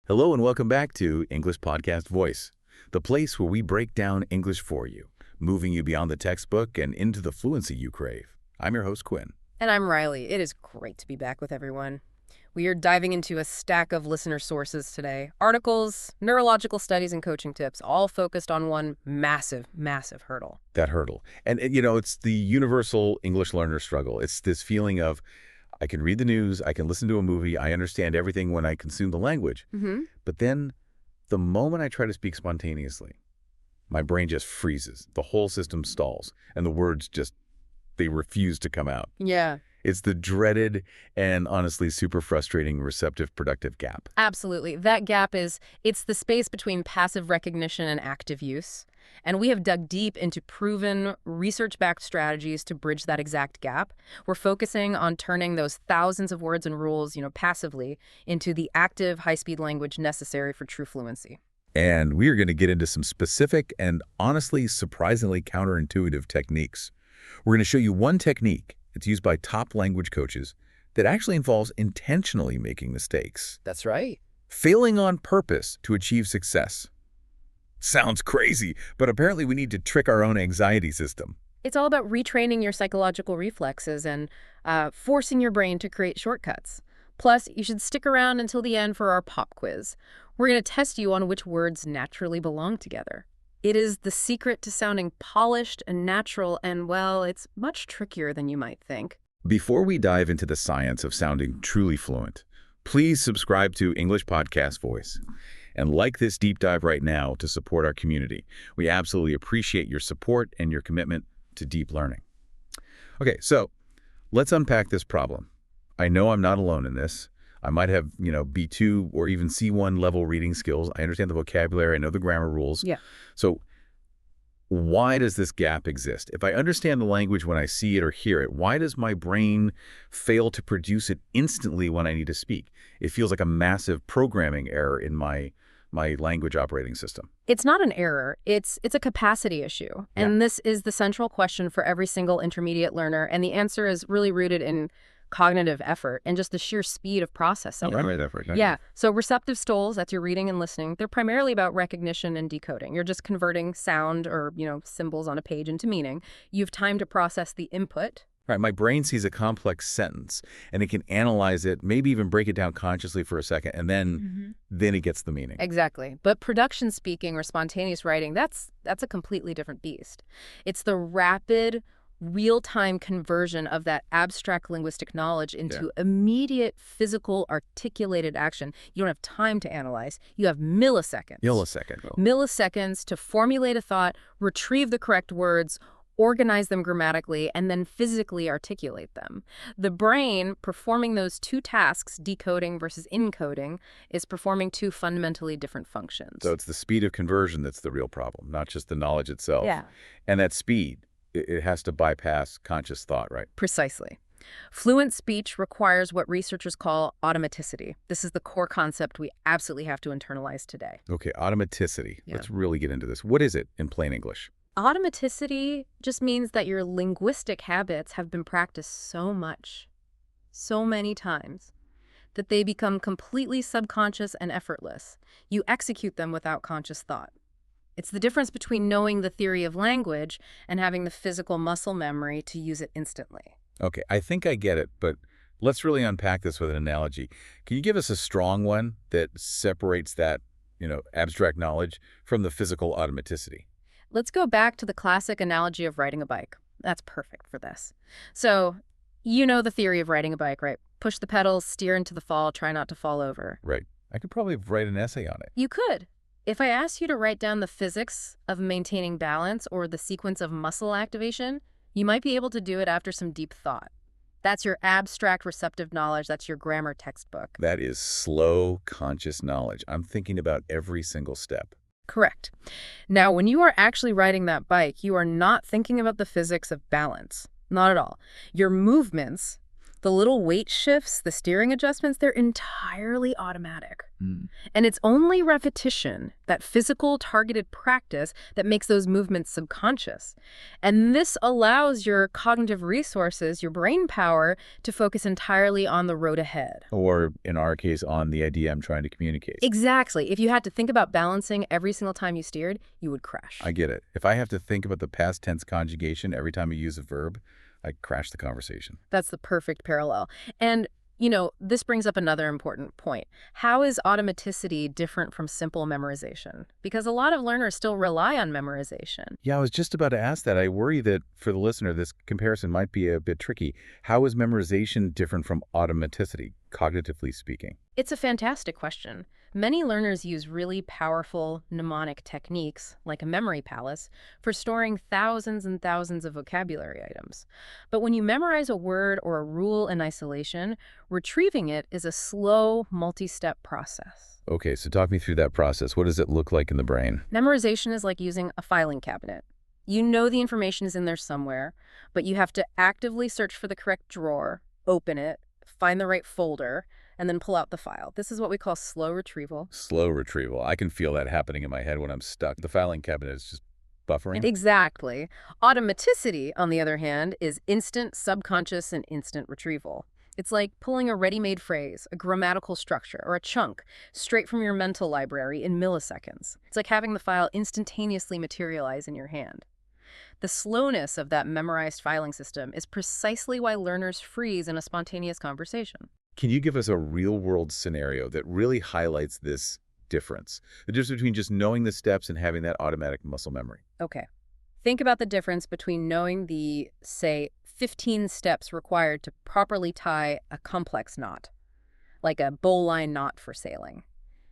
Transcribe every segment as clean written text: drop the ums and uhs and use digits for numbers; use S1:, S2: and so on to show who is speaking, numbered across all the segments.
S1: Hello and welcome back to English Podcast Voice, the place where we break down English for you, moving you beyond the textbook and into the fluency you crave. I'm your host, Quinn.
S2: And I'm Riley. It is great to be back with everyone. We are diving into a stack of listener sources today. Articles, neurological studies, and coaching tips, all focused on one massive, massive hurdle.
S1: That hurdle. And it's the universal English learner struggle. It's this feeling of, I can read the news, I can listen to a movie, I understand everything when I consume the language. But then the moment I try to speak spontaneously, my brain just freezes. The whole system stalls, and the words they refuse to come out.
S2: Yeah.
S1: It's the dreaded and honestly super frustrating receptive-productive gap.
S2: Absolutely. That gap it's the space between passive recognition and active use. And we have dug deep into proven, research-backed strategies to bridge that exact gap. We're focusing on turning those thousands of words and rules, passively, into the active, high-speed language necessary for true fluency.
S1: And we are going to get into some specific and honestly surprisingly counterintuitive techniques. We're going to show you one technique. It's used by top language coaches that actually involves intentionally making mistakes.
S2: That's right.
S1: Failing on purpose to achieve success. Sounds crazy, but apparently we need to trick our own anxiety system.
S2: It's all about retraining your psychological reflexes and forcing your brain to create shortcuts. Plus, you should stick around until the end for our pop quiz. We're going to test you on which words naturally belong together. It is the secret to sounding polished and natural, and, well, it's much trickier than you might think.
S1: Before we dive into the science of sounding truly fluent, please subscribe to English Podcast Voice and like this deep dive right now to support our community. We absolutely appreciate your support and your commitment to deep learning. Okay, so let's unpack this problem. I know I'm not alone in this. I might have, B2 or even C1 level reading skills. I understand the vocabulary. I know the grammar rules.
S2: Yeah.
S1: So why does this gap exist? If I understand the language when I see it or hear it, why does my brain fail to produce it instantly when I need to speak? It feels like a massive programming error in my language operating system.
S2: It's not an error. It's a capacity issue. And this is the central question for every single intermediate learner. And the answer is really rooted in cognitive effort and just the sheer speed of processing.
S1: Right effort.
S2: Yeah. So receptive stoles, that's your reading and listening. They're primarily about recognition and decoding. You're just converting sound or, symbols on a page into meaning. You have time to process the input.
S1: Right. My brain sees a complex sentence and it can analyze it, maybe even break it down consciously for a second, and then it gets the meaning.
S2: Exactly. But production speaking or spontaneous writing, that's a completely different beast. It's the rapid, real-time conversion of that abstract linguistic knowledge into immediate physical articulated action. You don't have time to analyze. You have milliseconds. Milliseconds to formulate a thought, retrieve the correct words, organize them grammatically, and then physically articulate them. The brain, performing those two tasks, decoding versus encoding, is performing two fundamentally different functions.
S1: So it's the speed of conversion that's the real problem, not just the knowledge itself.
S2: Yeah.
S1: And that speed, it has to bypass conscious thought, right?
S2: Precisely. Fluent speech requires what researchers call automaticity. This is the core concept we absolutely have to internalize today.
S1: Okay, automaticity.
S2: Yeah.
S1: Let's really get into this. What is it in plain English?
S2: Automaticity just means that your linguistic habits have been practiced so much, so many times, that they become completely subconscious and effortless. You execute them without conscious thought. It's the difference between knowing the theory of language and having the physical muscle memory to use it instantly.
S1: Okay, I think I get it, but let's really unpack this with an analogy. Can you give us a strong one that separates that, abstract knowledge from the physical automaticity?
S2: Let's go back to the classic analogy of riding a bike. That's perfect for this. So, the theory of riding a bike, right? Push the pedals, steer into the fall, try not to fall over.
S1: Right. I could probably write an essay on it.
S2: You could. If I asked you to write down the physics of maintaining balance or the sequence of muscle activation, you might be able to do it after some deep thought. That's your abstract receptive knowledge. That's your grammar textbook.
S1: That is slow, conscious knowledge. I'm thinking about every single step.
S2: Correct. Now, when you are actually riding that bike, you are not thinking about the physics of balance. Not at all. Your movements, The little weight shifts, the steering adjustments, they're entirely automatic.
S1: Hmm.
S2: And it's only repetition, that physical targeted practice, that makes those movements subconscious. And this allows your cognitive resources, your brain power, to focus entirely on the road ahead.
S1: Or, in our case, on the idea I'm trying to communicate.
S2: Exactly. If you had to think about balancing every single time you steered, you would crash.
S1: I get it. If I have to think about the past tense conjugation every time I use a verb, I crash the conversation.
S2: That's the perfect parallel. And, this brings up another important point. How is automaticity different from simple memorization? Because a lot of learners still rely on memorization.
S1: Yeah, I was just about to ask that. I worry that for the listener, this comparison might be a bit tricky. How is memorization different from automaticity, cognitively speaking?
S2: It's a fantastic question. Many learners use really powerful mnemonic techniques, like a memory palace, for storing thousands and thousands of vocabulary items. But when you memorize a word or a rule in isolation, retrieving it is a slow, multi-step process.
S1: Okay, so talk me through that process. What does it look like in the brain?
S2: Memorization is like using a filing cabinet. You know the information is in there somewhere, but you have to actively search for the correct drawer, open it, find the right folder, and then pull out the file. This is what we call slow retrieval.
S1: Slow retrieval. I can feel that happening in my head when I'm stuck. The filing cabinet is just buffering.
S2: Exactly. Automaticity, on the other hand, is instant subconscious and instant retrieval. It's like pulling a ready-made phrase, a grammatical structure, or a chunk straight from your mental library in milliseconds. It's like having the file instantaneously materialize in your hand. The slowness of that memorized filing system is precisely why learners freeze in a spontaneous conversation.
S1: Can you give us a real-world scenario that really highlights this difference? The difference between just knowing the steps and having that automatic muscle memory.
S2: Okay. Think about the difference between knowing the, say, 15 steps required to properly tie a complex knot, like a bowline knot for sailing.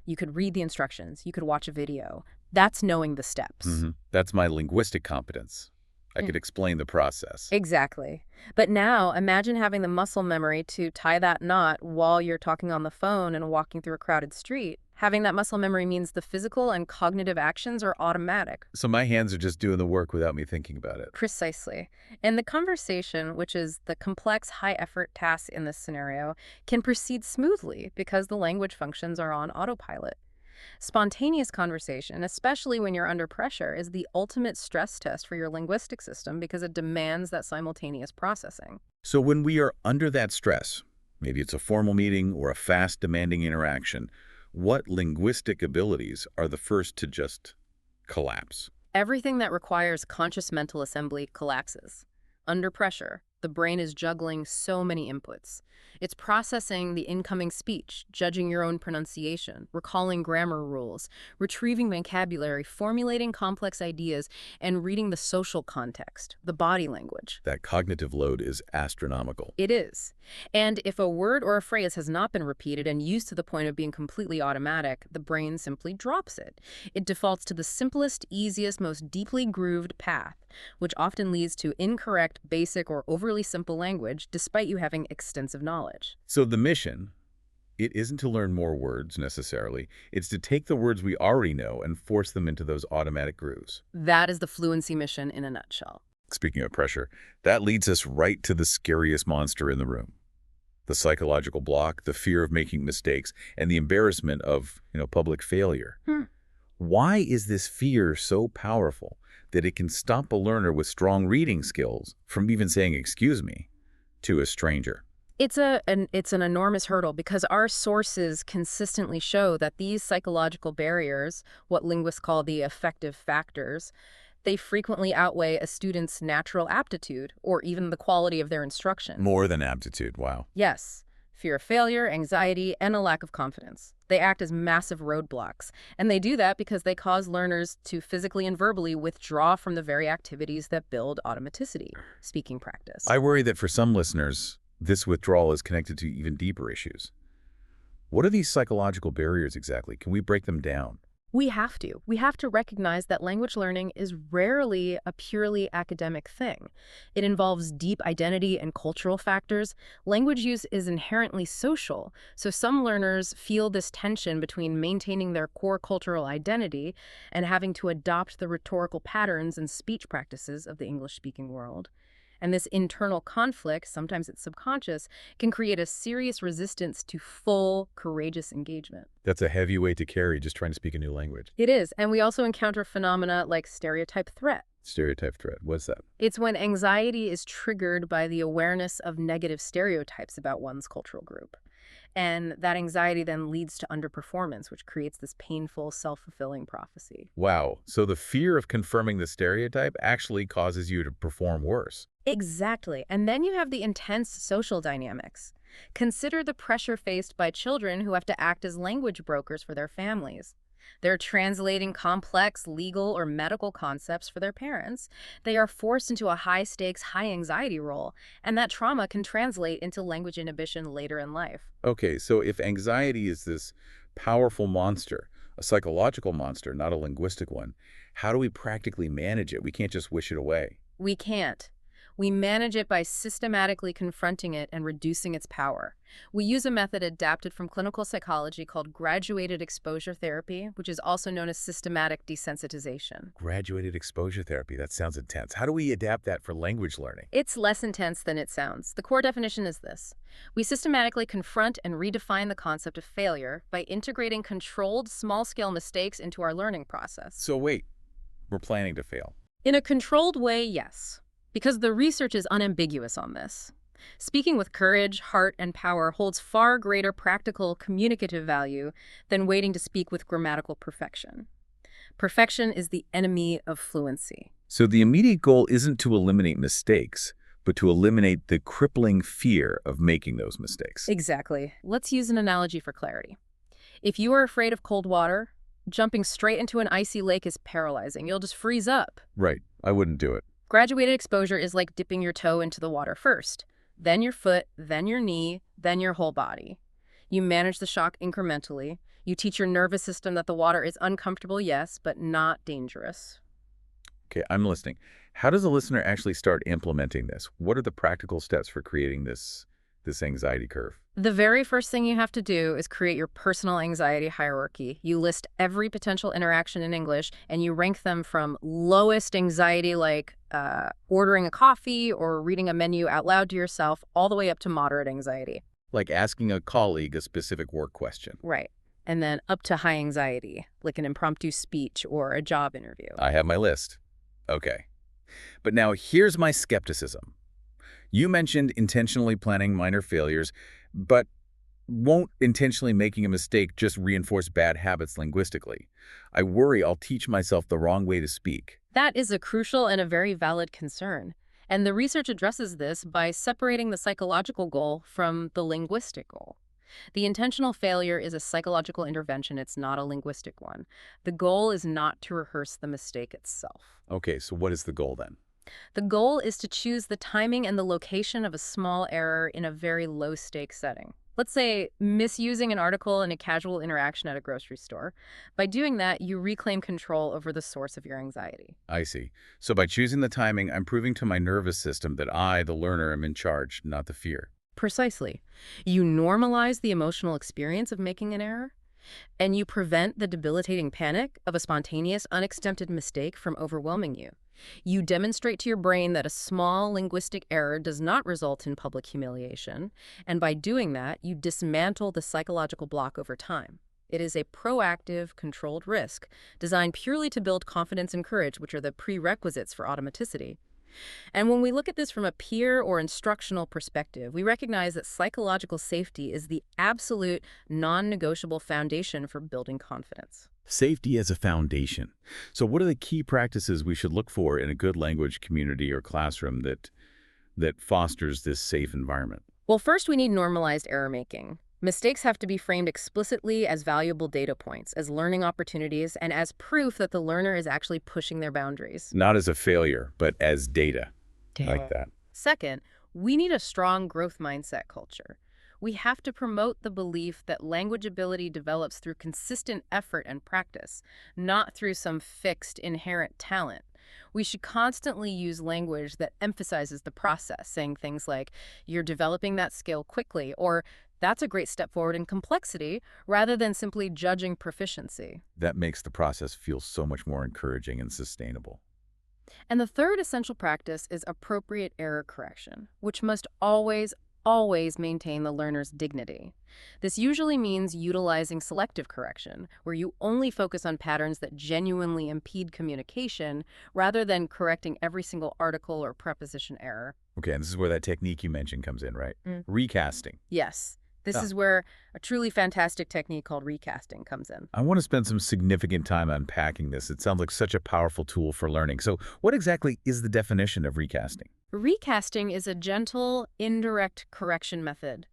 S2: You could read the instructions. You could watch a video. That's knowing the steps.
S1: That's my linguistic competence. I could explain the process.
S2: Exactly. But now imagine having the muscle memory to tie that knot while you're talking on the phone and walking through a crowded street. Having that muscle memory means the physical and cognitive actions are automatic.
S1: So my hands are just doing the work without me thinking about it.
S2: Precisely. And the conversation, which is the complex, high-effort task in this scenario, can proceed smoothly because the language functions are on autopilot. Spontaneous conversation, especially when you're under pressure, is the ultimate stress test for your linguistic system because it demands that simultaneous processing.
S1: So when we are under that stress, maybe it's a formal meeting or a fast, demanding interaction, what linguistic abilities are the first to just collapse?
S2: Everything that requires conscious mental assembly collapses. Under pressure, the brain is juggling so many inputs. It's processing the incoming speech, judging your own pronunciation, recalling grammar rules, retrieving vocabulary, formulating complex ideas, and reading the social context, the body language.
S1: That cognitive load is astronomical.
S2: It is. And if a word or a phrase has not been repeated and used to the point of being completely automatic, the brain simply drops it. It defaults to the simplest, easiest, most deeply grooved path, which often leads to incorrect, basic, or overly simple language, despite you having extensive knowledge.
S1: So the mission, it isn't to learn more words necessarily. It's to take the words we already know and force them into those automatic grooves.
S2: That is the fluency mission in a nutshell.
S1: Speaking of pressure, that leads us right to the scariest monster in the room. The psychological block, the fear of making mistakes, and the embarrassment of, public failure. Why is this fear so powerful that it can stop a learner with strong reading skills from even saying, "excuse me," to a stranger?
S2: It's an enormous hurdle because our sources consistently show that these psychological barriers, what linguists call the affective factors, they frequently outweigh a student's natural aptitude or even the quality of their instruction.
S1: More than aptitude, wow.
S2: Yes. Fear of failure, anxiety, and a lack of confidence. They act as massive roadblocks, and they do that because they cause learners to physically and verbally withdraw from the very activities that build automaticity, speaking practice.
S1: I worry that for some listeners, this withdrawal is connected to even deeper issues. What are these psychological barriers exactly? Can we break them down?
S2: We have to. We have to recognize that language learning is rarely a purely academic thing. It involves deep identity and cultural factors. Language use is inherently social, so some learners feel this tension between maintaining their core cultural identity and having to adopt the rhetorical patterns and speech practices of the English-speaking world. And this internal conflict, sometimes it's subconscious, can create a serious resistance to full, courageous engagement.
S1: That's a heavy weight to carry, just trying to speak a new language.
S2: It is, and we also encounter phenomena like stereotype threat.
S1: Stereotype threat. What's that?
S2: It's when anxiety is triggered by the awareness of negative stereotypes about one's cultural group. And that anxiety then leads to underperformance, which creates this painful, self-fulfilling prophecy.
S1: Wow. So the fear of confirming the stereotype actually causes you to perform worse.
S2: Exactly. And then you have the intense social dynamics. Consider the pressure faced by children who have to act as language brokers for their families. They're translating complex legal or medical concepts for their parents. They are forced into a high-stakes, high-anxiety role, and that trauma can translate into language inhibition later in life.
S1: Okay, so if anxiety is this powerful monster, a psychological monster, not a linguistic one, how do we practically manage it? We can't just wish it away.
S2: We can't. We manage it by systematically confronting it and reducing its power. We use a method adapted from clinical psychology called graduated exposure therapy, which is also known as systematic desensitization.
S1: Graduated exposure therapy, that sounds intense. How do we adapt that for language learning?
S2: It's less intense than it sounds. The core definition is this. We systematically confront and redefine the concept of failure by integrating controlled, small-scale mistakes into our learning process.
S1: So wait, we're planning to fail.
S2: In a controlled way, yes. Because the research is unambiguous on this. Speaking with courage, heart, and power holds far greater practical communicative value than waiting to speak with grammatical perfection. Perfection is the enemy of fluency.
S1: So the immediate goal isn't to eliminate mistakes, but to eliminate the crippling fear of making those mistakes.
S2: Exactly. Let's use an analogy for clarity. If you are afraid of cold water, jumping straight into an icy lake is paralyzing. You'll just freeze up.
S1: Right. I wouldn't do it.
S2: Graduated exposure is like dipping your toe into the water first, then your foot, then your knee, then your whole body. You manage the shock incrementally. You teach your nervous system that the water is uncomfortable, yes, but not dangerous.
S1: Okay, I'm listening. How does a listener actually start implementing this? What are the practical steps for creating this anxiety curve?
S2: The very first thing you have to do is create your personal anxiety hierarchy. You list every potential interaction in English, and you rank them from lowest anxiety, like ordering a coffee or reading a menu out loud to yourself, all the way up to moderate anxiety.
S1: Like asking a colleague a specific work question.
S2: Right. And then up to high anxiety, like an impromptu speech or a job interview.
S1: I have my list. Okay. But now here's my skepticism. You mentioned intentionally planning minor failures, but won't intentionally making a mistake just reinforce bad habits linguistically? I worry I'll teach myself the wrong way to speak.
S2: That is a crucial and a very valid concern. And the research addresses this by separating the psychological goal from the linguistic goal. The intentional failure is a psychological intervention. It's not a linguistic one. The goal is not to rehearse the mistake itself.
S1: Okay, so what is the goal then?
S2: The goal is to choose the timing and the location of a small error in a very low-stakes setting. Let's say misusing an article in a casual interaction at a grocery store. By doing that, you reclaim control over the source of your anxiety.
S1: I see. So by choosing the timing, I'm proving to my nervous system that I, the learner, am in charge, not the fear.
S2: Precisely. You normalize the emotional experience of making an error, and you prevent the debilitating panic of a spontaneous, unextempted mistake from overwhelming you. You demonstrate to your brain that a small linguistic error does not result in public humiliation, and by doing that, you dismantle the psychological block over time. It is a proactive, controlled risk designed purely to build confidence and courage, which are the prerequisites for automaticity. And when we look at this from a peer or instructional perspective, we recognize that psychological safety is the absolute non-negotiable foundation for building confidence.
S1: Safety as a foundation. So what are the key practices we should look for in a good language community or classroom that fosters this safe environment?
S2: Well, first we need normalized error making. Mistakes have to be framed explicitly as valuable data points, as learning opportunities, and as proof that the learner is actually pushing their boundaries.
S1: Not as a failure, but as data. Like that.
S2: Second, we need a strong growth mindset culture. We have to promote the belief that language ability develops through consistent effort and practice, not through some fixed inherent talent. We should constantly use language that emphasizes the process, saying things like, "You're developing that skill quickly," or "That's a great step forward in complexity," rather than simply judging proficiency.
S1: That makes the process feel so much more encouraging and sustainable.
S2: And the third essential practice is appropriate error correction, which must always maintain the learner's dignity. This usually means utilizing selective correction, where you only focus on patterns that genuinely impede communication rather than correcting every single article or preposition error.
S1: Okay, and this is where that technique you mentioned comes in, right? Recasting.
S2: Yes, this
S1: Ah,
S2: is where a truly fantastic technique called recasting comes in.
S1: I want to spend some significant time unpacking this. It sounds like such a powerful tool for learning. So what exactly is the definition of recasting?
S2: Recasting is a gentle, indirect correction method.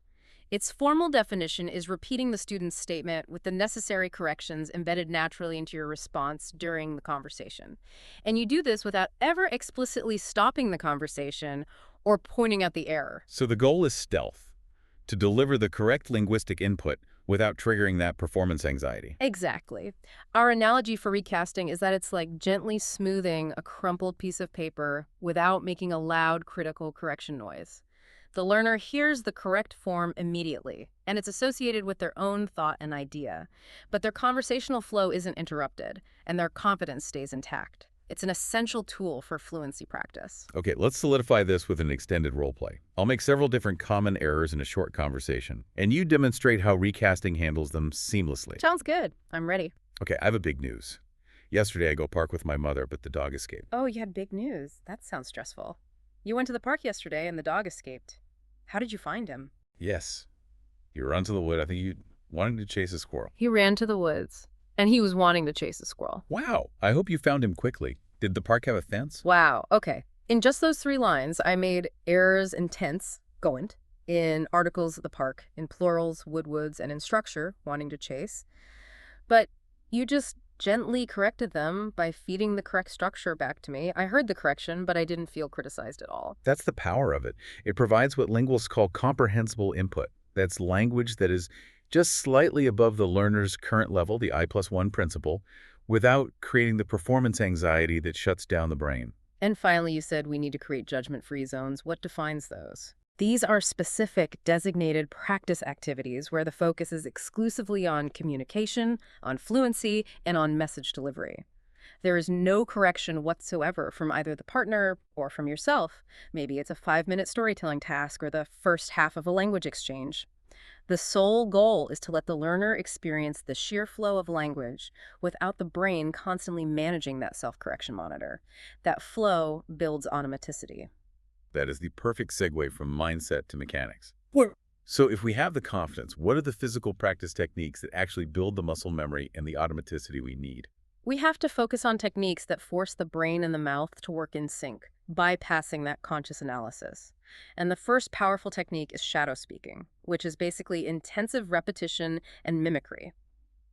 S2: Its formal definition is repeating the student's statement with the necessary corrections embedded naturally into your response during the conversation. And you do this without ever explicitly stopping the conversation or pointing out the error.
S1: So the goal is stealth, to deliver the correct linguistic input without triggering that performance anxiety.
S2: Exactly. Our analogy for recasting is that it's like gently smoothing a crumpled piece of paper without making a loud, critical correction noise. The learner hears the correct form immediately, and it's associated with their own thought and idea. But their conversational flow isn't interrupted, and their confidence stays intact. It's an essential tool for fluency practice.
S1: Okay, let's solidify this with an extended role play. I'll make several different common errors in a short conversation, and you demonstrate how recasting handles them seamlessly.
S2: Sounds good. I'm ready.
S1: Okay, I have a big news. Yesterday I go park with my mother, but the dog escaped.
S2: Oh, you had big news. That sounds stressful. You went to the park yesterday and the dog escaped. How did you find him?
S1: Yes, you run to the wood. I think you wanted to chase a squirrel.
S2: He ran to the woods, and he was wanting to chase a squirrel.
S1: Wow, I hope you found him quickly. Did the park have a fence?
S2: Wow, okay. In just those 3 lines, I made errors in tense, goent, in articles of the park, in plurals, wood-woods, and in structure, wanting to chase. But you just gently corrected them by feeding the correct structure back to me. I heard the correction, but I didn't feel criticized at all.
S1: That's the power of it. It provides what linguists call comprehensible input. That's language that is just slightly above the learner's current level, the I+1 principle, without creating the performance anxiety that shuts down the brain.
S2: And finally, you said we need to create judgment-free zones. What defines those? These are specific, designated practice activities where the focus is exclusively on communication, on fluency, and on message delivery. There is no correction whatsoever from either the partner or from yourself. Maybe it's a 5-minute storytelling task or the first half of a language exchange. The sole goal is to let the learner experience the sheer flow of language without the brain constantly managing that self-correction monitor. That flow builds automaticity.
S1: That is the perfect segue from mindset to mechanics.
S2: Well,
S1: So if we have the confidence, what are the physical practice techniques that actually build the muscle memory and the automaticity we need?
S2: we have to focus on techniques that force the brain and the mouth to work in sync, bypassing that conscious analysis. And the first powerful technique is shadow speaking, which is basically intensive repetition and mimicry.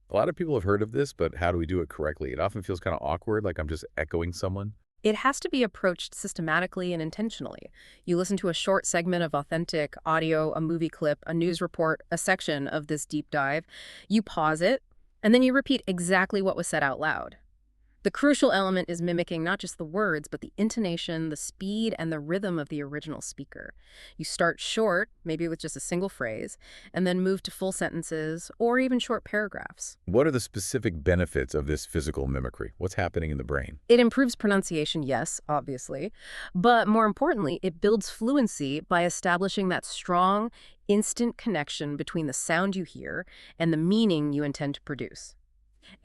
S1: A lot of people have heard of this, but how do we do it correctly? It often feels kind of awkward, like I'm just echoing someone.
S2: It has to be approached systematically and intentionally. You listen to a short segment of authentic audio, a movie clip, a news report, a section of this deep dive. You pause it, and then you repeat exactly what was said out loud. The crucial element is mimicking not just the words, but the intonation, the speed, and the rhythm of the original speaker. You start short, maybe with just a single phrase, and then move to full sentences or even short paragraphs.
S1: What are the specific benefits of this physical mimicry? What's happening in the brain?
S2: It improves pronunciation, yes, obviously, but more importantly, it builds fluency by establishing that strong, instant connection between the sound you hear and the meaning you intend to produce.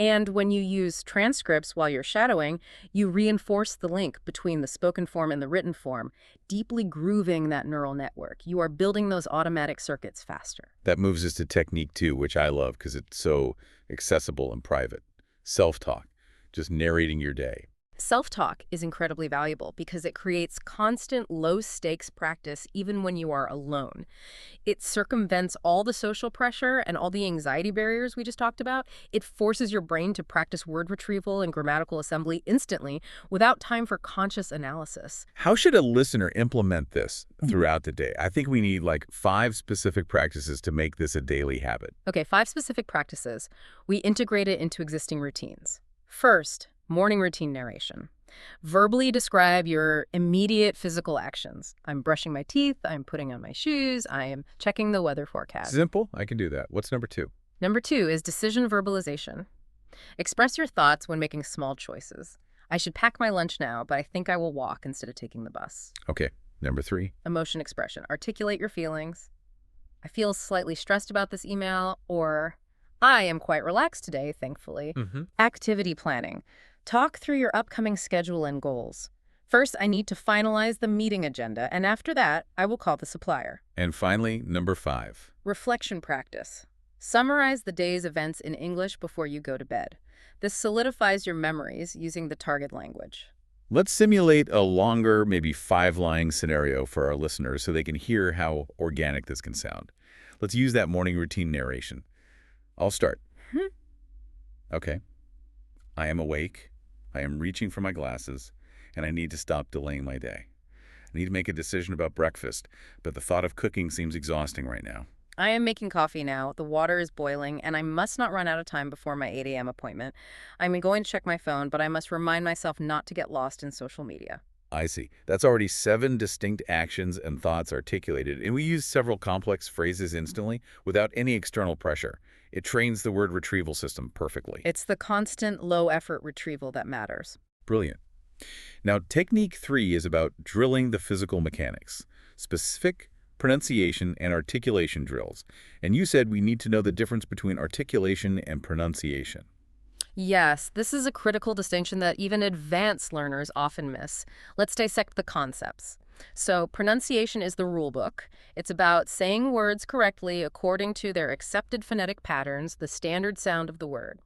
S2: And when you use transcripts while you're shadowing, you reinforce the link between the spoken form and the written form, deeply grooving that neural network. You are building those automatic circuits faster.
S1: That moves us to technique 2, which I love because it's so accessible and private. Self-talk, just narrating your day.
S2: Self-talk is incredibly valuable because it creates constant low-stakes practice even when you are alone. It circumvents all the social pressure and all the anxiety barriers we just talked about. It forces your brain to practice word retrieval and grammatical assembly instantly without time for conscious analysis.
S1: How should a listener implement this throughout the day? I think we need like 5 specific practices to make this a daily habit.
S2: Okay, 5 specific practices. We integrate it into existing routines. First, morning routine narration. Verbally describe your immediate physical actions. I'm brushing my teeth, I'm putting on my shoes, I am checking the weather forecast.
S1: Simple, I can do that. What's number 2?
S2: Number 2 is decision verbalization. Express your thoughts when making small choices. I should pack my lunch now, but I think I will walk instead of taking the bus.
S1: Okay, number 3.
S2: Emotion expression. Articulate your feelings. I feel slightly stressed about this email, or I am quite relaxed today, thankfully. Activity planning. Talk through your upcoming schedule and goals. First, I need to finalize the meeting agenda, and after that, I will call the supplier.
S1: And finally, number 5.
S2: Reflection practice. Summarize the day's events in English before you go to bed. This solidifies your memories using the target language.
S1: Let's simulate a longer, maybe 5-line scenario for our listeners so they can hear how organic this can sound. Let's use that morning routine narration. I'll start. Okay. I am awake. I am reaching for my glasses, and I need to stop delaying my day. I need to make a decision about breakfast, but the thought of cooking seems exhausting right now.
S2: I am making coffee now. The water is boiling, and I must not run out of time before my 8 a.m. appointment. I'm going to check my phone, but I must remind myself not to get lost in social media.
S1: I see. That's already 7 distinct actions and thoughts articulated, and we use several complex phrases instantly without any external pressure. It trains the word retrieval system perfectly.
S2: It's the constant low-effort retrieval that matters.
S1: Brilliant. Now, technique 3 is about drilling the physical mechanics, specific pronunciation and articulation drills. And you said we need to know the difference between articulation and pronunciation.
S2: Yes, this is a critical distinction that even advanced learners often miss. Let's dissect the concepts. So, pronunciation is the rule book. It's about saying words correctly according to their accepted phonetic patterns, the standard sound of the word.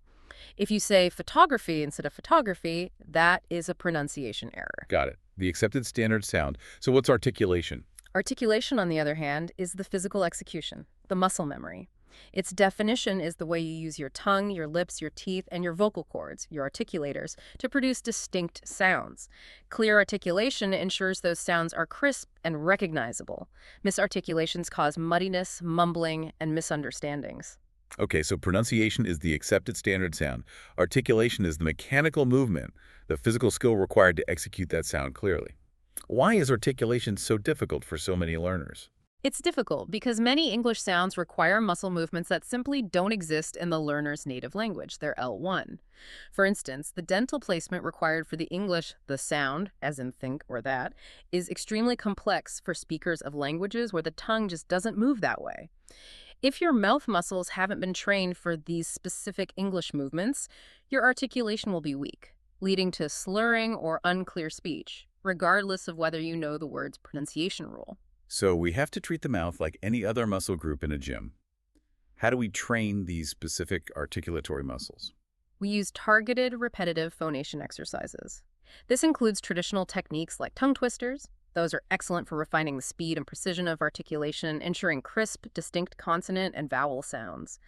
S2: If you say photography instead of photography, that is a pronunciation error.
S1: Got it. The accepted standard sound. So what's articulation?
S2: Articulation, on the other hand, is the physical execution, the muscle memory. Its definition is the way you use your tongue, your lips, your teeth, and your vocal cords, your articulators, to produce distinct sounds. Clear articulation ensures those sounds are crisp and recognizable. Misarticulations cause muddiness, mumbling, and misunderstandings.
S1: Okay, so pronunciation is the accepted standard sound. Articulation is the mechanical movement, the physical skill required to execute that sound clearly. Why is articulation so difficult for so many learners?
S2: It's difficult because many English sounds require muscle movements that simply don't exist in the learner's native language, their L1. For instance, the dental placement required for the English, the sound, as in think or that, is extremely complex for speakers of languages where the tongue just doesn't move that way. If your mouth muscles haven't been trained for these specific English movements, your articulation will be weak, leading to slurring or unclear speech, regardless of whether you know the word's pronunciation rule.
S1: So we have to treat the mouth like any other muscle group in a gym. How do we train these specific articulatory muscles?
S2: We use targeted, repetitive phonation exercises. This includes traditional techniques like tongue twisters. Those are excellent for refining the speed and precision of articulation, ensuring crisp, distinct consonant and vowel sounds.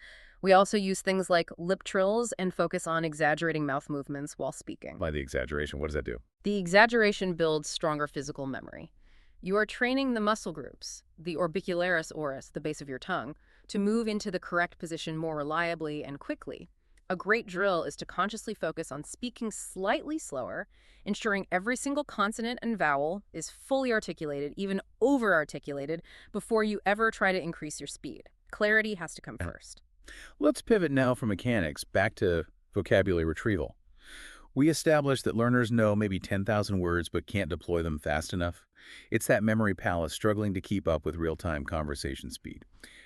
S2: We also use things like lip trills and focus on exaggerating mouth movements while speaking.
S1: By the exaggeration, what does that do?
S2: The exaggeration builds stronger physical memory. You are training the muscle groups, the orbicularis oris, the base of your tongue, to move into the correct position more reliably and quickly. A great drill is to consciously focus on speaking slightly slower, ensuring every single consonant and vowel is fully articulated, even over-articulated, before you ever try to increase your speed. Clarity has to come first.
S1: Let's pivot now from mechanics back to vocabulary retrieval. We established that learners know maybe 10,000 words but can't deploy them fast enough. It's that memory palace struggling to keep up with real-time conversation speed.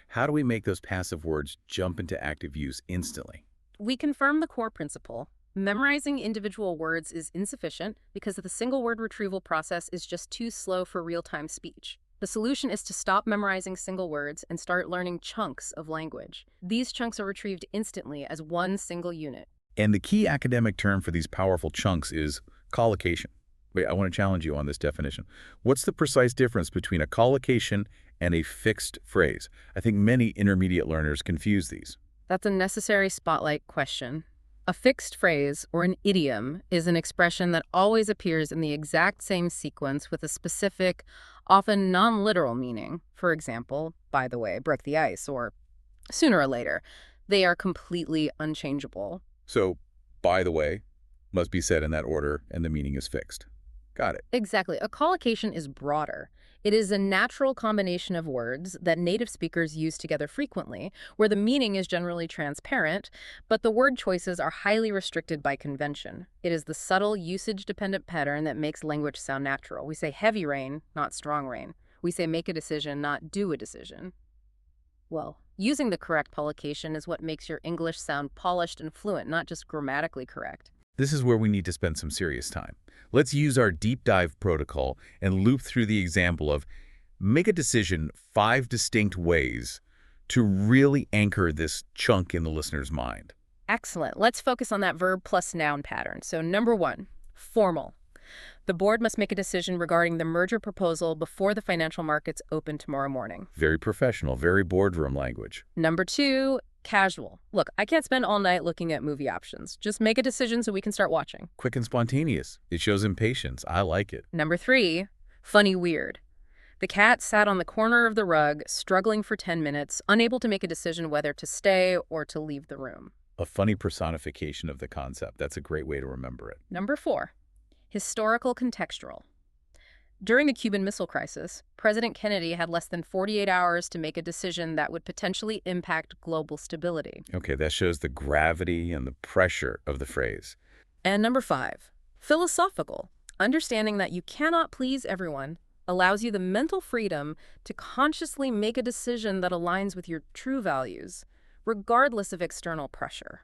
S1: How do we make those passive words jump into active use instantly?
S2: We confirm the core principle. Memorizing individual words is insufficient because the single word retrieval process is just too slow for real-time speech. The solution is to stop memorizing single words and start learning chunks of language. These chunks are retrieved instantly as one single unit.
S1: And the key academic term for these powerful chunks is collocation. Wait, I want to challenge you on this definition. What's the precise difference between a collocation and a fixed phrase? I think many intermediate learners confuse these.
S2: That's a necessary spotlight question. A fixed phrase, or an idiom, is an expression that always appears in the exact same sequence with a specific, often non-literal meaning. For example, by the way, broke the ice, or sooner or later. They are completely unchangeable.
S1: So, by the way, must be said in that order, and the meaning is fixed. Got it.
S2: Exactly. A collocation is broader. It is a natural combination of words that native speakers use together frequently, where the meaning is generally transparent, but the word choices are highly restricted by convention. It is the subtle, usage-dependent pattern that makes language sound natural. We say heavy rain, not strong rain. We say make a decision, not do a decision. Well, using the correct collocation is what makes your English sound polished and fluent, not just grammatically correct.
S1: This is where we need to spend some serious time. Let's use our deep dive protocol and loop through the example of make a decision 5 distinct ways to really anchor this chunk in the listener's mind.
S2: Excellent. Let's focus on that verb plus noun pattern. So number 1, formal. The board must make a decision regarding the merger proposal before the financial markets open tomorrow morning.
S1: Very professional, very boardroom language.
S2: Number 2, casual. Look, I can't spend all night looking at movie options. Just make a decision so we can start watching.
S1: Quick and spontaneous. It shows impatience. I like it.
S2: Number 3, funny weird. The cat sat on the corner of the rug, struggling for 10 minutes, unable to make a decision whether to stay or to leave the room.
S1: A funny personification of the concept. That's a great way to remember it.
S2: Number 4, historical contextual. During the Cuban Missile Crisis, President Kennedy had less than 48 hours to make a decision that would potentially impact global stability.
S1: Okay, that shows the gravity and the pressure of the phrase.
S2: And number 5, philosophical. Understanding that you cannot please everyone allows you the mental freedom to consciously make a decision that aligns with your true values, regardless of external pressure.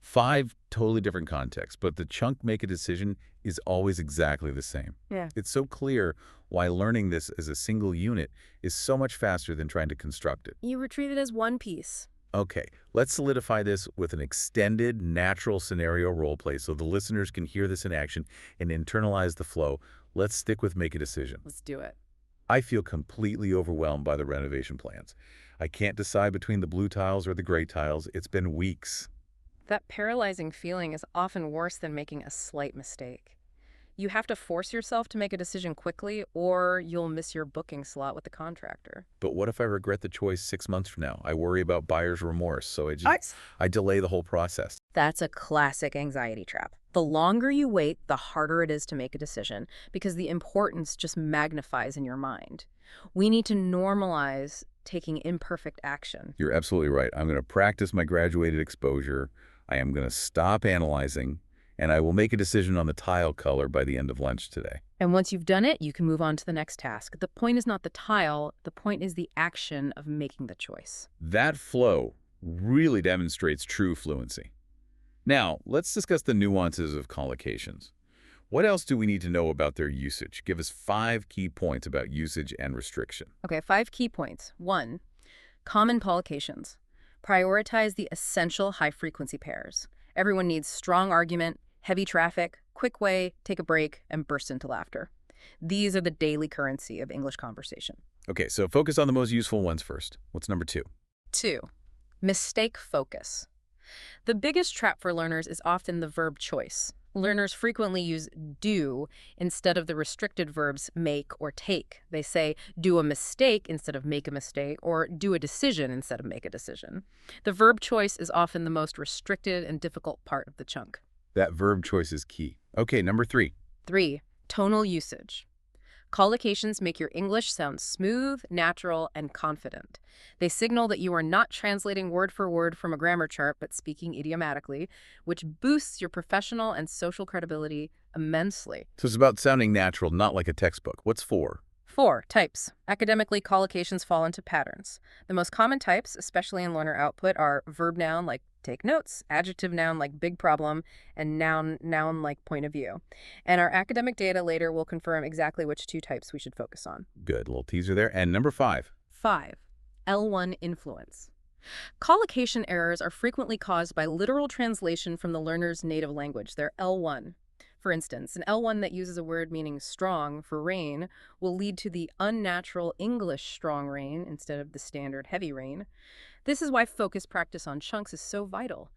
S1: 5 totally different contexts, but the chunk make a decision is always exactly the same.
S2: Yeah.
S1: It's so clear why learning this as a single unit is so much faster than trying to construct it.
S2: You retrieve it as one piece.
S1: Okay, let's solidify this with an extended, natural scenario role play so the listeners can hear this in action and internalize the flow. Let's stick with make a decision.
S2: Let's do it.
S1: I feel completely overwhelmed by the renovation plans. I can't decide between the blue tiles or the gray tiles. It's been weeks.
S2: That paralyzing feeling is often worse than making a slight mistake. You have to force yourself to make a decision quickly, or you'll miss your booking slot with the contractor.
S1: But what if I regret the choice 6 months from now? I worry about buyer's remorse, so I delay the whole process.
S2: That's a classic anxiety trap. The longer you wait, the harder it is to make a decision because the importance just magnifies in your mind. We need to normalize taking imperfect action.
S1: You're absolutely right. I'm going to practice my graduated exposure. I am going to stop analyzing, and I will make a decision on the tile color by the end of lunch today.
S2: And once you've done it, you can move on to the next task. The point is not the tile, the point is the action of making the choice.
S1: That flow really demonstrates true fluency. Now, let's discuss the nuances of collocations. What else do we need to know about their usage? Give us 5 key points about usage and restriction.
S2: Okay, 5 key points. 1, common collocations. Prioritize the essential high-frequency pairs. Everyone needs strong argument, heavy traffic, quick way, take a break, and burst into laughter. These are the daily currency of English conversation.
S1: Okay, so focus on the most useful ones first. What's number 2?
S2: 2, mistake focus. The biggest trap for learners is often the verb choice. Learners frequently use do instead of the restricted verbs make or take. They say do a mistake instead of make a mistake, or do a decision instead of make a decision. The verb choice is often the most restricted and difficult part of the chunk.
S1: That verb choice is key. Okay, number 3.
S2: 3, tonal usage. Collocations make your English sound smooth, natural, and confident. They signal that you are not translating word for word from a grammar chart, but speaking idiomatically, which boosts your professional and social credibility immensely.
S1: So it's about sounding natural, not like a textbook. What's 4?
S2: 4, types. Academically, collocations fall into patterns. The most common types, especially in learner output, are verb noun like take notes, adjective noun like big problem, and noun like point of view. And our academic data later will confirm exactly which 2 types we should focus on.
S1: Good, little teaser there. And number 5.
S2: 5, L1 influence. Collocation errors are frequently caused by literal translation from the learner's native language. They're L1. For instance, an L1 that uses a word meaning strong for rain will lead to the unnatural English strong rain instead of the standard heavy rain. This is why focused practice on chunks is so vital.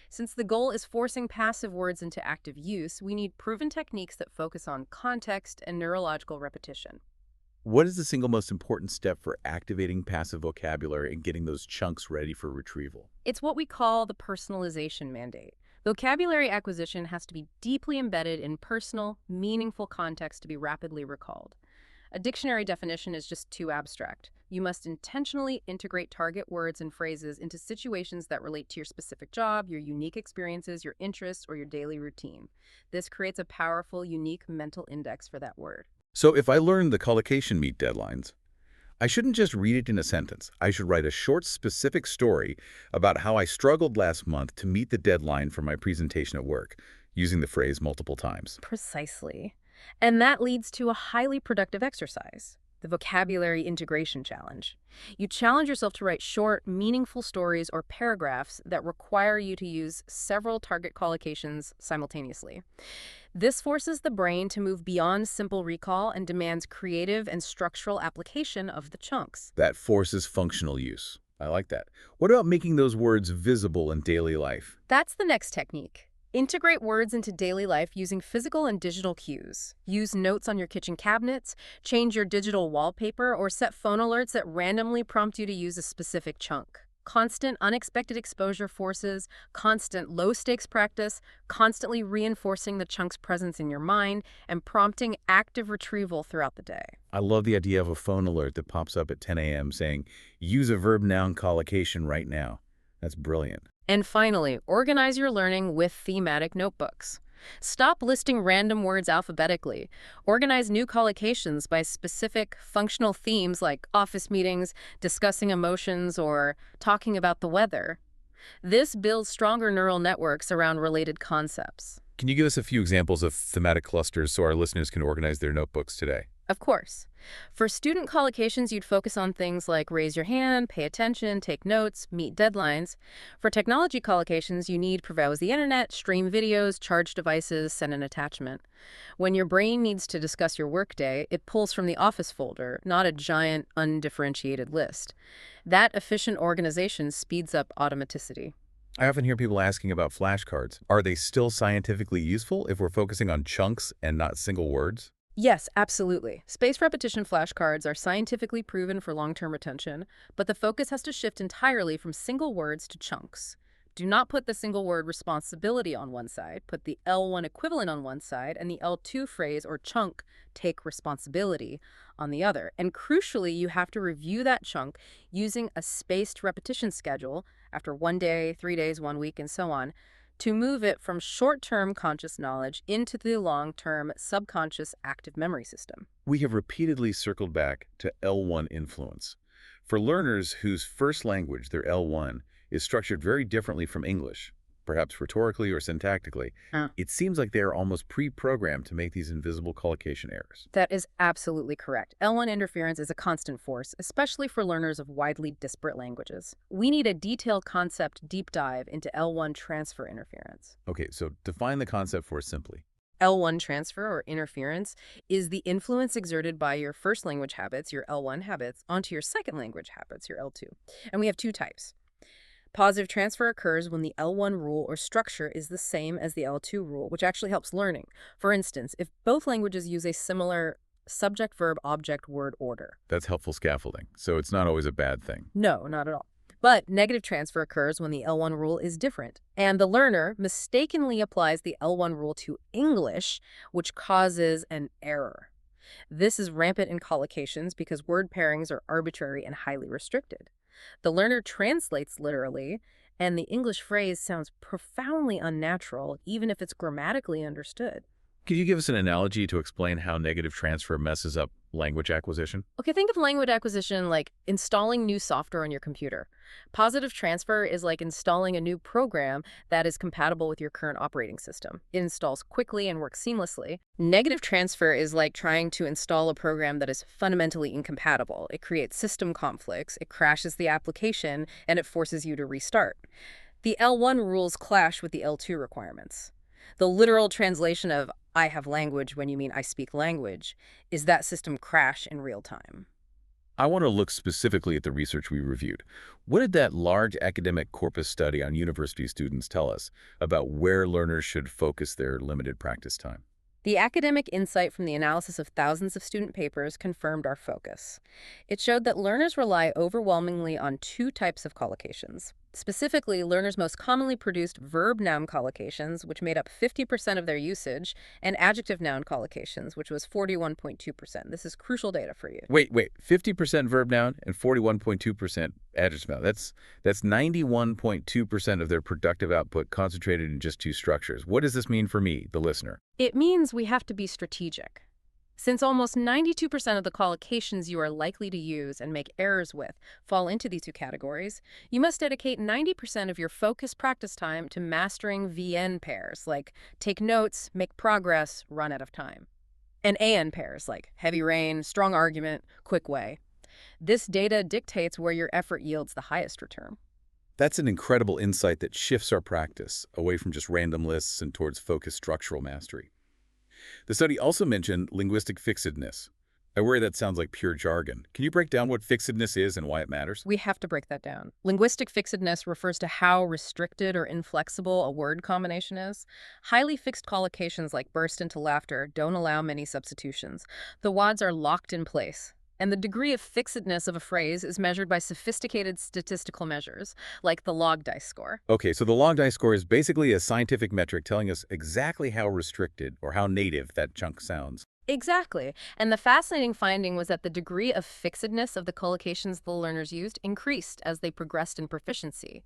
S2: Since the goal is forcing passive words into active use, we need proven techniques that focus on context and neurological repetition.
S1: What is the single most important step for activating passive vocabulary and getting those chunks ready for retrieval?
S2: It's what we call the personalization mandate. Vocabulary acquisition has to be deeply embedded in personal, meaningful context to be rapidly recalled. A dictionary definition is just too abstract. You must intentionally integrate target words and phrases into situations that relate to your specific job, your unique experiences, your interests, or your daily routine. This creates a powerful, unique mental index for that word.
S1: So if I learn the collocation meet deadlines, I shouldn't just read it in a sentence. I should write a short, specific story about how I struggled last month to meet the deadline for my presentation at work, using the phrase multiple times.
S2: Precisely. And that leads to a highly productive exercise, the vocabulary integration challenge. You challenge yourself to write short, meaningful stories or paragraphs that require you to use several target collocations simultaneously. This forces the brain to move beyond simple recall and demands creative and structural application of the chunks.
S1: That forces functional use. I like that. What about making those words visible in daily life?
S2: That's the next technique. Integrate words into daily life using physical and digital cues. Use notes on your kitchen cabinets, change your digital wallpaper, or set phone alerts that randomly prompt you to use a specific chunk. Constant, unexpected exposure forces, constant low-stakes practice, constantly reinforcing the chunk's presence in your mind, and prompting active retrieval throughout the day.
S1: I love the idea of a phone alert that pops up at 10 a.m. saying, use a verb-noun collocation right now. That's brilliant.
S2: And finally, organize your learning with thematic notebooks. Stop listing random words alphabetically. Organize new collocations by specific functional themes like office meetings, discussing emotions, or talking about the weather. This builds stronger neural networks around related concepts.
S1: Can you give us a few examples of thematic clusters so our listeners can organize their notebooks today?
S2: Of course. For student collocations, you'd focus on things like raise your hand, pay attention, take notes, meet deadlines. For technology collocations, you need browse the internet, stream videos, charge devices, send an attachment. When your brain needs to discuss your workday, it pulls from the Office folder, not a giant, undifferentiated list. That efficient organization speeds up automaticity.
S1: I often hear people asking about flashcards. Are they still scientifically useful if we're focusing on chunks and not single words?
S2: Yes, absolutely. Spaced repetition flashcards are scientifically proven for long-term retention, but the focus has to shift entirely from single words to chunks. Do not put the single word responsibility on one side, put the L1 equivalent on one side, and the L2 phrase or chunk, take responsibility, on the other. And crucially, you have to review that chunk using a spaced repetition schedule after 1 day, 3 days, 1 week, and so on, to move it from short-term conscious knowledge into the long-term subconscious active memory system.
S1: We have repeatedly circled back to L1 influence. For learners whose first language, their L1, is structured very differently from English, perhaps rhetorically or syntactically, it seems like they are almost pre-programmed to make these invisible collocation errors.
S2: That is absolutely correct. L1 interference is a constant force, especially for learners of widely disparate languages. We need a detailed concept deep dive into L1 transfer interference.
S1: Okay, so define the concept for us simply.
S2: L1 transfer or interference is the influence exerted by your first language habits, your L1 habits, onto your second language habits, your L2. And we have two types. Positive transfer occurs when the L1 rule or structure is the same as the L2 rule, which actually helps learning. For instance, if both languages use a similar subject, verb, object, word order.
S1: That's helpful scaffolding, so it's not always a bad thing.
S2: No, not at all. But negative transfer occurs when the L1 rule is different, and the learner mistakenly applies the L1 rule to English, which causes an error. This is rampant in collocations because word pairings are arbitrary and highly restricted. The learner translates literally, and the English phrase sounds profoundly unnatural, even if it's grammatically understood.
S1: Could you give us an analogy to explain how negative transfer messes up language acquisition?
S2: Okay, think of language acquisition like installing new software on your computer. Positive transfer is like installing a new program that is compatible with your current operating system. It installs quickly and works seamlessly. Negative transfer is like trying to install a program that is fundamentally incompatible. It creates system conflicts, it crashes the application, and it forces you to restart. The L1 rules clash with the L2 requirements. The literal translation of I have language when you mean I speak language is that system crash in real time.
S1: I want to look specifically at the research we reviewed. What did that large academic corpus study on university students tell us about where learners should focus their limited practice time?
S2: The academic insight from the analysis of thousands of student papers confirmed our focus. It showed that learners rely overwhelmingly on two types of collocations. Specifically, learners most commonly produced verb-noun collocations, which made up 50% of their usage, and adjective-noun collocations, which was 41.2%. This is crucial data for you.
S1: Wait, 50% verb noun and 41.2% adjective noun. That's 91.2% of their productive output concentrated in just two structures. What does this mean for me, the listener?
S2: It means we have to be strategic. Since almost 92% of the collocations you are likely to use and make errors with fall into these two categories, you must dedicate 90% of your focused practice time to mastering VN pairs, like take notes, make progress, run out of time. And AN pairs, like heavy rain, strong argument, quick way. This data dictates where your effort yields the highest return.
S1: That's an incredible insight that shifts our practice away from just random lists and towards focused structural mastery. The study also mentioned linguistic fixedness. I worry that sounds like pure jargon. Can you break down what fixedness is and why it matters?
S2: We have to break that down. Linguistic fixedness refers to how restricted or inflexible a word combination is. Highly fixed collocations like burst into laughter don't allow many substitutions. The WODs are locked in place. And the degree of fixedness of a phrase is measured by sophisticated statistical measures, like the log dice score.
S1: Okay, so the log dice score is basically a scientific metric telling us exactly how restricted or how native that chunk sounds.
S2: Exactly. And the fascinating finding was that the degree of fixedness of the collocations the learners used increased as they progressed in proficiency.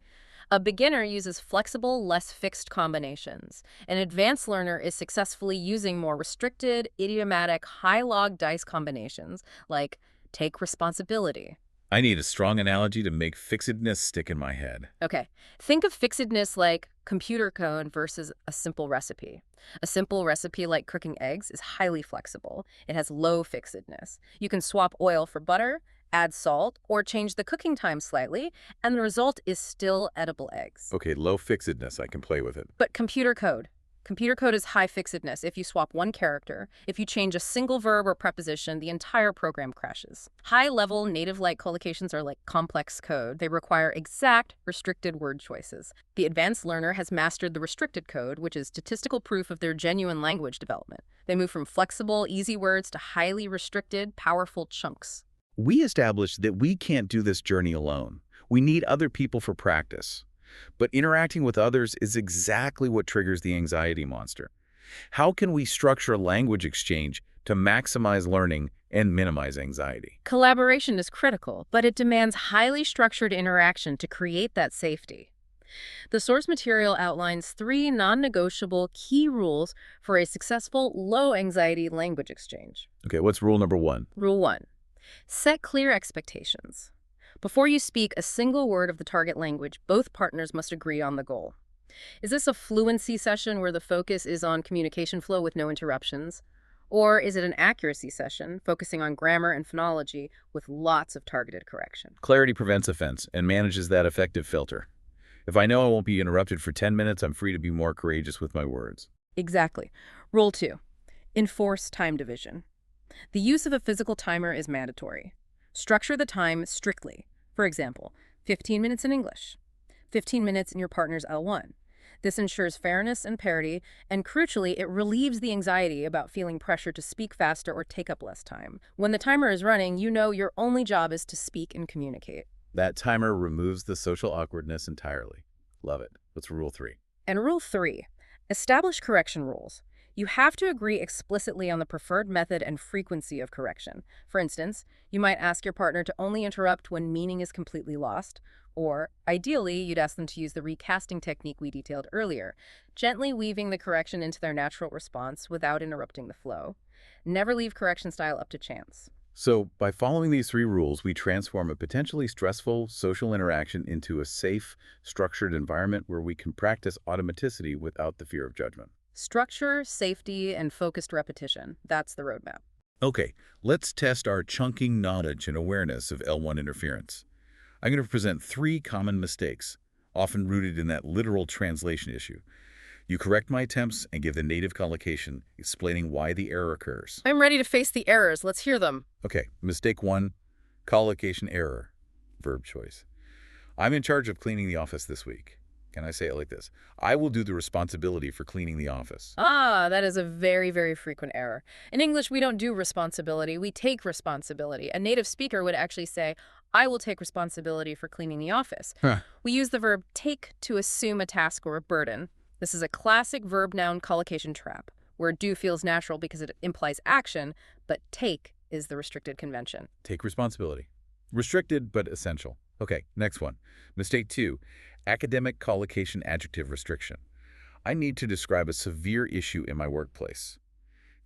S2: A beginner uses flexible, less fixed combinations. An advanced learner is successfully using more restricted, idiomatic, high-log dice combinations, like take responsibility.
S1: I need a strong analogy to make fixedness stick in my head.
S2: Okay, think of fixedness like computer code versus a simple recipe. A simple recipe like cooking eggs is highly flexible. It has low fixedness. You can swap oil for butter, add salt, or change the cooking time slightly, and the result is still edible eggs.
S1: Okay, low fixedness, I can play with it.
S2: But computer code is high fixedness. If you swap one character, if you change a single verb or preposition, the entire program crashes. High-level native-like collocations are like complex code. They require exact, restricted word choices. The advanced learner has mastered the restricted code, which is statistical proof of their genuine language development. They move from flexible, easy words to highly restricted, powerful chunks.
S1: We established that we can't do this journey alone. We need other people for practice. But interacting with others is exactly what triggers the anxiety monster. How can we structure language exchange to maximize learning and minimize anxiety?
S2: Collaboration is critical, but it demands highly structured interaction to create that safety. The source material outlines 3 non-negotiable key rules for a successful, low-anxiety language exchange.
S1: Okay, what's rule number 1?
S2: Rule 1. Set clear expectations. Before you speak a single word of the target language, both partners must agree on the goal. Is this a fluency session where the focus is on communication flow with no interruptions? Or is it an accuracy session focusing on grammar and phonology with lots of targeted correction?
S1: Clarity prevents offense and manages that effective filter. If I know I won't be interrupted for 10 minutes, I'm free to be more courageous with my words.
S2: Exactly. Rule 2. Enforce time division. The use of a physical timer is mandatory. Structure the time strictly. For example, 15 minutes in English, 15 minutes in your partner's L1. This ensures fairness and parity, and crucially, it relieves the anxiety about feeling pressure to speak faster or take up less time. When the timer is running, you know your only job is to speak and communicate.
S1: That timer removes the social awkwardness entirely. Love it. What's rule 3?
S2: And rule 3, establish correction rules. You have to agree explicitly on the preferred method and frequency of correction. For instance, you might ask your partner to only interrupt when meaning is completely lost, or, ideally, you'd ask them to use the recasting technique we detailed earlier, gently weaving the correction into their natural response without interrupting the flow. Never leave correction style up to chance.
S1: So, by following these 3 rules, we transform a potentially stressful social interaction into a safe, structured environment where we can practice automaticity without the fear of judgment.
S2: Structure, safety, and focused repetition. That's the roadmap.
S1: Okay, let's test our chunking knowledge and awareness of L1 interference. I'm going to present 3 common mistakes, often rooted in that literal translation issue. You correct my attempts and give the native collocation, explaining why the error occurs.
S2: I'm ready to face the errors. Let's hear them.
S1: Okay, mistake 1, collocation error, verb choice. I'm in charge of cleaning the office this week. Can I say it like this? I will do the responsibility for cleaning the office.
S2: Ah, that is a very, very frequent error. In English, we don't do responsibility, we take responsibility. A native speaker would actually say, I will take responsibility for cleaning the office.
S1: Huh.
S2: We use the verb take to assume a task or a burden. This is a classic verb-noun collocation trap, where do feels natural because it implies action, but take is the restricted convention.
S1: Take responsibility. Restricted, but essential. Okay, next one. Mistake 2. Academic collocation adjective restriction. I need to describe a severe issue in my workplace.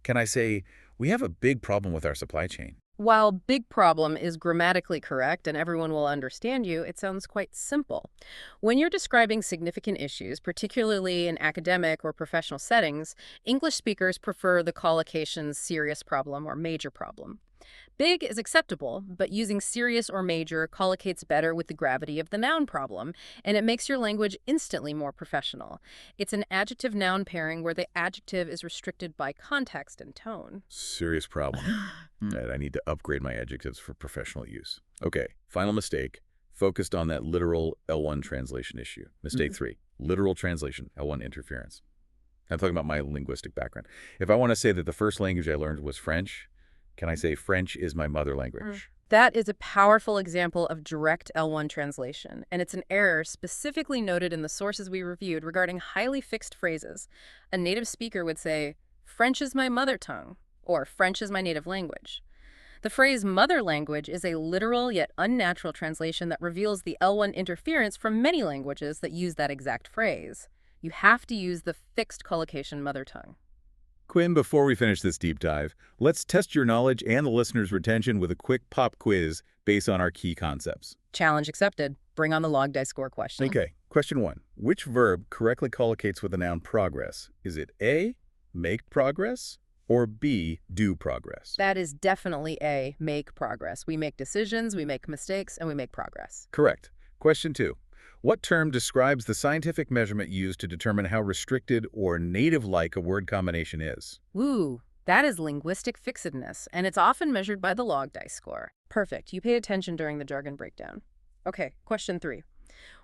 S1: Can I say, we have a big problem with our supply chain?
S2: While big problem is grammatically correct and everyone will understand you, it sounds quite simple. When you're describing significant issues, particularly in academic or professional settings, English speakers prefer the collocations serious problem or major problem. Big is acceptable, but using serious or major collocates better with the gravity of the noun problem, and it makes your language instantly more professional. It's an adjective-noun pairing where the adjective is restricted by context and tone.
S1: Serious problem. Right, I need to upgrade my adjectives for professional use. Okay, final mistake. Focused on that literal L1 translation issue. Mistake 3. Literal translation, L1 interference. I'm talking about my linguistic background. If I want to say that the first language I learned was French, can I say French is my mother language?
S2: That is a powerful example of direct L1 translation, and it's an error specifically noted in the sources we reviewed regarding highly fixed phrases. A native speaker would say, French is my mother tongue, or French is my native language. The phrase mother language is a literal yet unnatural translation that reveals the L1 interference from many languages that use that exact phrase. You have to use the fixed collocation mother tongue.
S1: Quinn, before we finish this deep dive, let's test your knowledge and the listener's retention with a quick pop quiz based on our key concepts.
S2: Challenge accepted. Bring on the log dice score question.
S1: Okay, question 1. Which verb correctly collocates with the noun progress? Is it A, make progress, or B, do progress?
S2: That is definitely A, make progress. We make decisions, we make mistakes, and we make progress.
S1: Correct. Question 2. What term describes the scientific measurement used to determine how restricted or native-like a word combination is?
S2: Woo, that is linguistic fixedness, and it's often measured by the log dice score. Perfect. You paid attention during the jargon breakdown. Okay, question 3.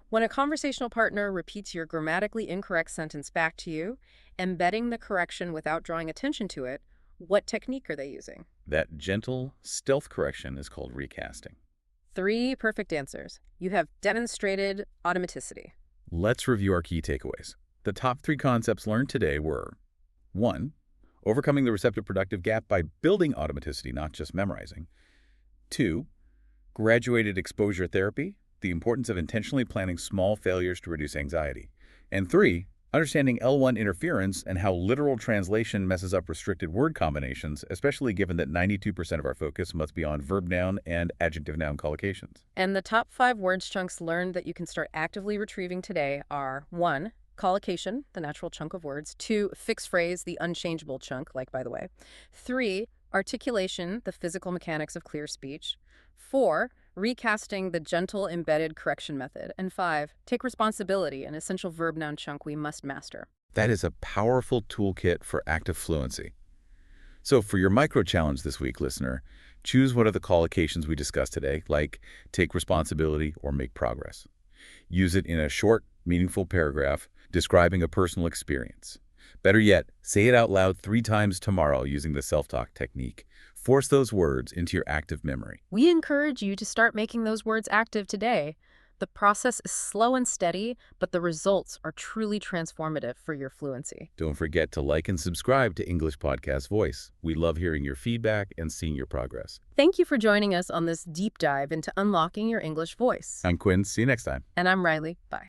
S2: When a conversational partner repeats your grammatically incorrect sentence back to you, embedding the correction without drawing attention to it, what technique are they using?
S1: That gentle, stealth correction is called recasting.
S2: 3 perfect answers. You have demonstrated automaticity.
S1: Let's review our key takeaways. The top 3 concepts learned today were 1. Overcoming the receptive-productive gap by building automaticity, not just memorizing. 2. Graduated exposure therapy, the importance of intentionally planning small failures to reduce anxiety. And 3. Understanding L1 interference and how literal translation messes up restricted word combinations, especially given that 92% of our focus must be on verb-noun and adjective-noun collocations.
S2: And the top 5 words chunks learned that you can start actively retrieving today are 1. Collocation, the natural chunk of words. 2. Fixed phrase, the unchangeable chunk, like by the way. 3. Articulation, the physical mechanics of clear speech. 4. Recasting, the gentle embedded correction method. And 5. Take responsibility, an essential verb-noun chunk we must master.
S1: That is a powerful toolkit for active fluency. So for your micro-challenge this week, listener, choose one of the collocations we discussed today, like take responsibility or make progress. Use it in a short, meaningful paragraph describing a personal experience. Better yet, say it out loud 3 times tomorrow using the self-talk technique. Force those words into your active memory.
S2: We encourage you to start making those words active today. The process is slow and steady, but the results are truly transformative for your fluency.
S1: Don't forget to like and subscribe to English Podcast Voice. We love hearing your feedback and seeing your progress.
S2: Thank you for joining us on this deep dive into unlocking your English voice.
S1: I'm Quinn. See you next time.
S2: And I'm Riley. Bye.